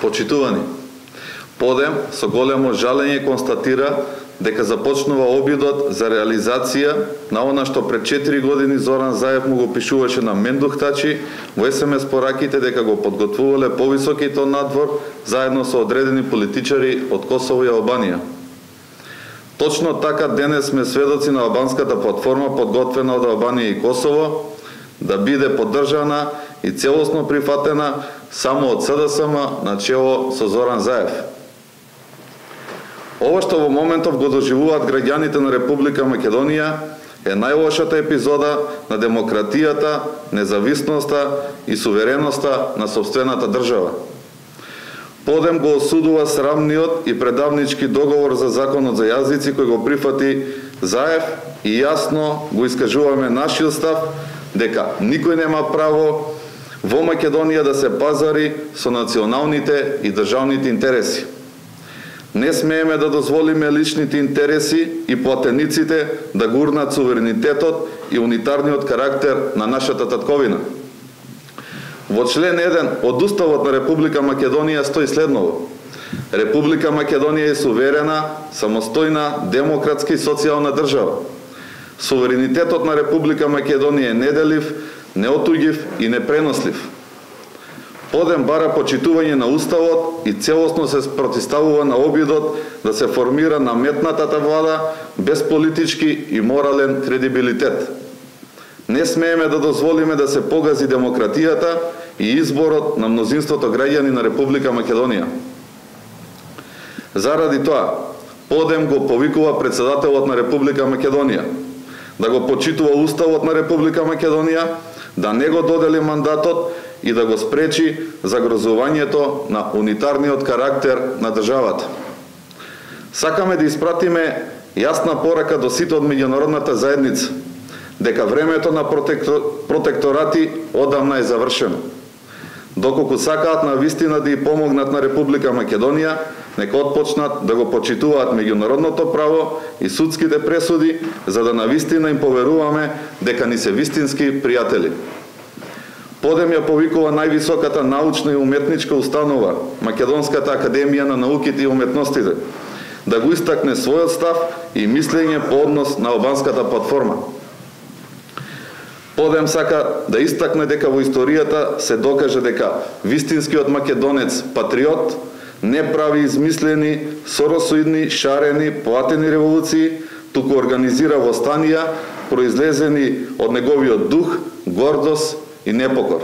Почитувани, Подем со големо жалење констатира дека започнува обидот за реализација на она што пред 4 години Зоран Заев му го пишуваше на Мендухтачи во СМС пораките дека го подготвувале повисоките надвор заедно со одредени политичари од Косово и Албанија. Точно така денес сме сведоци на албанската платформа подготвена од Албанија и Косово да биде поддржана и целосно прифатена само од СДСМ на чело со Зоран Заев. Ова што во моментов го доживуваат граѓаните на Република Македонија е најлошата епизода на демократијата, независноста и сувереноста на сопствената држава. Подем го осудува срамниот и предавнички договор за законот за јазици кој го прифати Заев и јасно го искажуваме нашиот став дека никој нема право во Македонија да се пазари со националните и државните интереси. Не смееме да дозволиме личните интереси и платениците да гурнат суверенитетот и унитарниот карактер на нашата татковина. Во член 1 од Уставот на Република Македонија стои следново: Република Македонија е суверена, самостојна, демократска и социјална држава. Суверенитетот на Република Македонија е неделив, неотуѓив и непренослив. Подем бара почитување на Уставот и целосно се противставува на обидот да се формира наметнатата влада без политички и морален кредибилитет. Не смееме да дозволиме да се погази демократијата и изборот на мнозинството граѓани на Република Македонија. Заради тоа, Подем го повикува председателот на Република Македонија да го почитува Уставот на Република Македонија, да не го додели мандатот и да го спречи загрозувањето на унитарниот карактер на државата. Сакаме да испратиме јасна порака до сите од меѓународната заедница дека времето на протекторати одамна е завршено. Доколку сакаат на вистина да и помогнат на Република Македонија, нека отпочнат да го почитуваат меѓународното право и судските пресуди, за да на вистина им поверуваме дека ни се вистински пријатели. Подем ја повикува највисоката научна и уметничка установа, Македонската академија на науките и уметностите, да го истакне својот став и мислење по однос на албанската платформа. Подем сака да истакне дека во историјата се докаже дека вистинскиот македонец патриот не прави измислени, соросоидни, шарени, платени револуции, туку организира востанија произлезени од неговиот дух, гордост и непокор.